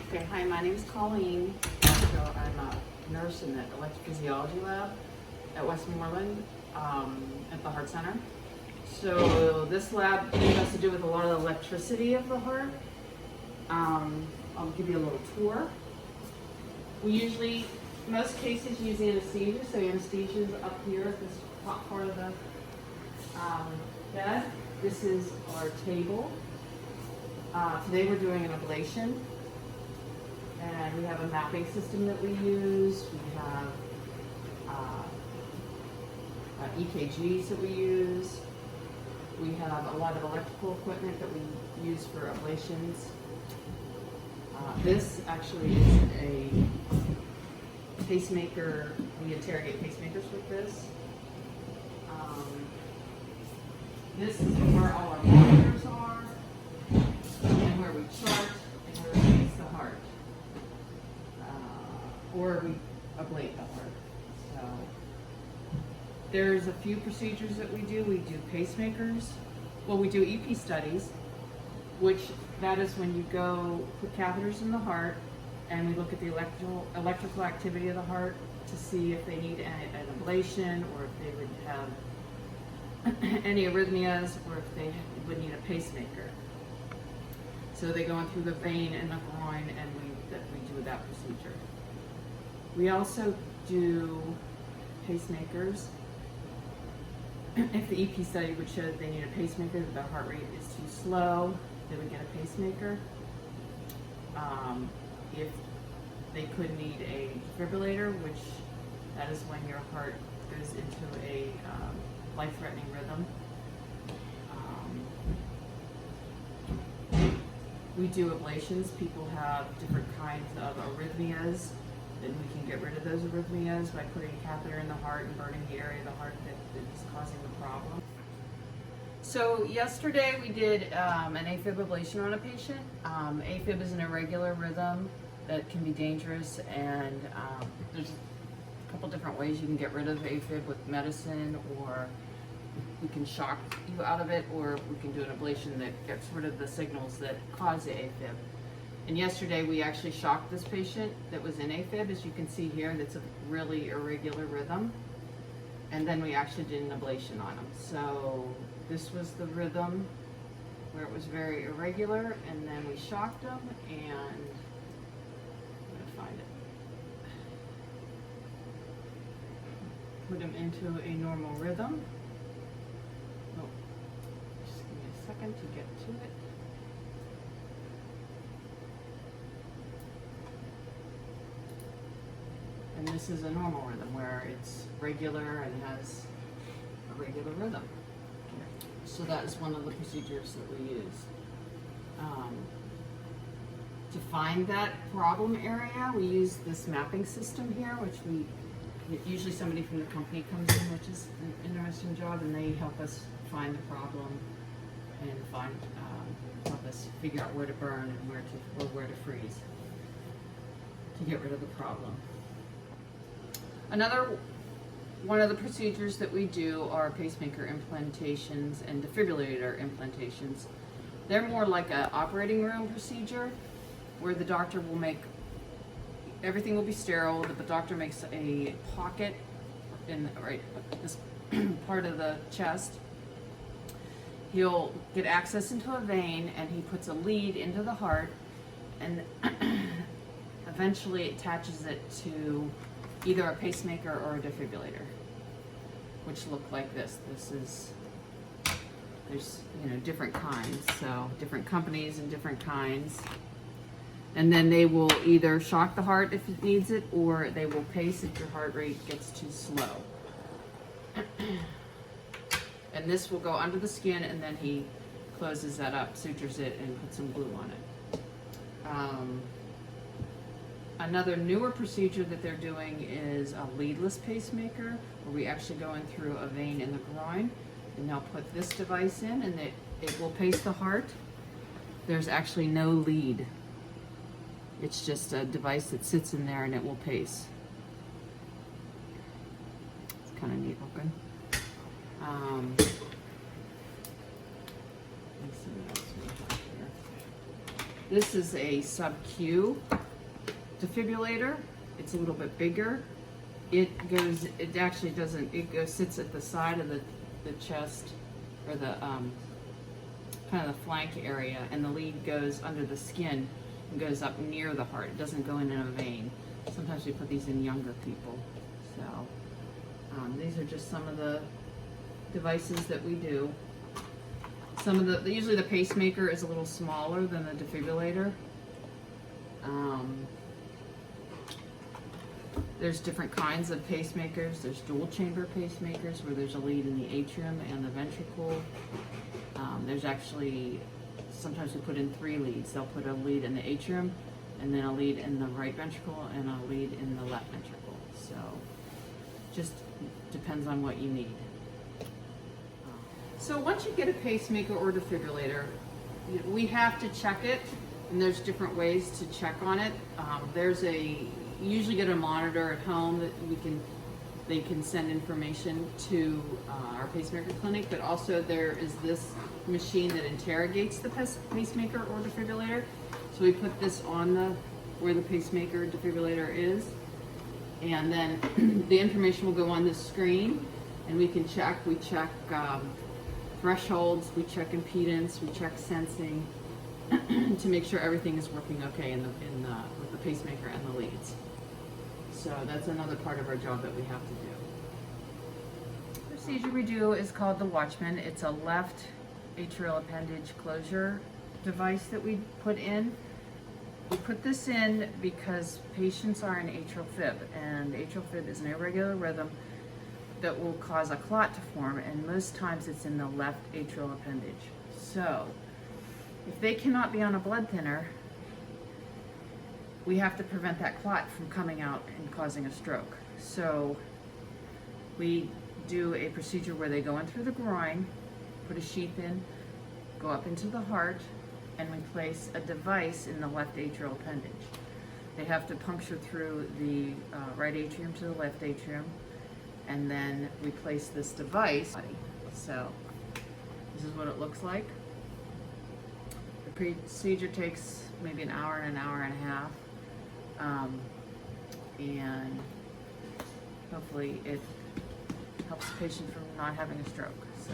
Okay, hi, my name is Colleen. So I'm a nurse in the electrophysiology lab at Westmoreland at the Heart Center. So this lab has to do with a lot of the electricity of the heart. I'll give you a little tour. We usually, most cases, use anesthesia. So anesthesia is up here at this top part of the bed. This is our table. Today we're doing an ablation. And we have a mapping system that we use. We have EKGs that we use. We have a lot of electrical equipment that we use for ablations. This actually is a pacemaker. We interrogate pacemakers with this. This is where all our monitors are, and where we chart, and where we face the heart. Or we ablate the heart. So there's a few procedures that we do. We do pacemakers. Well, we do EP studies, which that is when you go put catheters in the heart and we look at the electrical activity of the heart to see if they need an ablation or if they would have any arrhythmias or if they would need a pacemaker. So they go in through the vein and the groin, and we do that procedure. We also do pacemakers. If the EP study would show that they need a pacemaker, that their heart rate is too slow, they would get a pacemaker. If they could need a defibrillator, which that is when your heart goes into a life-threatening rhythm. We do ablations. People have different kinds of arrhythmias. Then we can get rid of those arrhythmias by putting a catheter in the heart and burning the area of the heart that is causing the problem. So yesterday we did an AFib ablation on a patient. AFib is an irregular rhythm that can be dangerous, and there's a couple different ways you can get rid of AFib with medicine, or we can shock you out of it, or we can do an ablation that gets rid of the signals that cause the AFib. And yesterday we actually shocked this patient that was in AFib, as you can see here, that's a really irregular rhythm. And then we actually did an ablation on him. So this was the rhythm where it was very irregular, and then we shocked him, and I'm gonna find it. Put him into a normal rhythm. Oh, just give me a second to get to it. And this is a normal rhythm where it's regular and has a regular rhythm. So that is one of the procedures that we use. To find that problem area, we use this mapping system here, which usually somebody from the company comes in, which is an interesting job, and they help us find the problem and help us figure out where to burn and where to freeze to get rid of the problem. Another one of the procedures that we do are pacemaker implantations and defibrillator implantations. They're more like an operating room procedure where the doctor will everything will be sterile, but the doctor makes a pocket in this part of the chest. He'll get access into a vein, and he puts a lead into the heart, and eventually attaches it to either a pacemaker or a defibrillator, which look like this. There's different kinds, so different companies and different kinds. And then they will either shock the heart if it needs it, or they will pace if your heart rate gets too slow. And this will go under the skin, and then he closes that up, sutures it, and puts some glue on it. Another newer procedure that they're doing is a leadless pacemaker, where we actually go in through a vein in the groin, and they'll put this device in, and it will pace the heart. There's actually no lead. It's just a device that sits in there, and it will pace. It's kind of neat looking. Let's see what else we have here. This is a sub-Q defibrillator, it's a little bit bigger. It actually doesn't, sits at the side of the chest, or the kind of the flank area, and the lead goes under the skin and goes up near the heart. It doesn't go in a vein. Sometimes we put these in younger people. So these are just some of the devices that we do. Some of the, usually the pacemaker is a little smaller than the defibrillator. There's different kinds of pacemakers. There's dual chamber pacemakers where there's a lead in the atrium and the ventricle. There's actually, sometimes we put in 3 leads. They'll put a lead in the atrium, and then a lead in the right ventricle, and a lead in the left ventricle. So just depends on what you need. So once you get a pacemaker or defibrillator, we have to check it, and there's different ways to check on it. You usually get a monitor at home that they can send information to our pacemaker clinic, but also there is this machine that interrogates the pacemaker or defibrillator. So we put this on where the pacemaker or defibrillator is, and then the information will go on the screen, and we can check. We check thresholds, we check impedance, we check sensing to make sure everything is working okay with the pacemaker and the leads. So that's another part of our job that we have to do. The procedure we do is called the Watchman. It's a left atrial appendage closure device that we put in. We put this in because patients are in atrial fib, and atrial fib is an irregular rhythm that will cause a clot to form, and most times it's in the left atrial appendage. So if they cannot be on a blood thinner, we have to prevent that clot from coming out and causing a stroke. So we do a procedure where they go in through the groin, put a sheath in, go up into the heart, and we place a device in the left atrial appendage. They have to puncture through the right atrium to the left atrium, and then we place this device. So this is what it looks like. The procedure takes maybe an hour and a half. And hopefully it helps the patient from not having a stroke. So.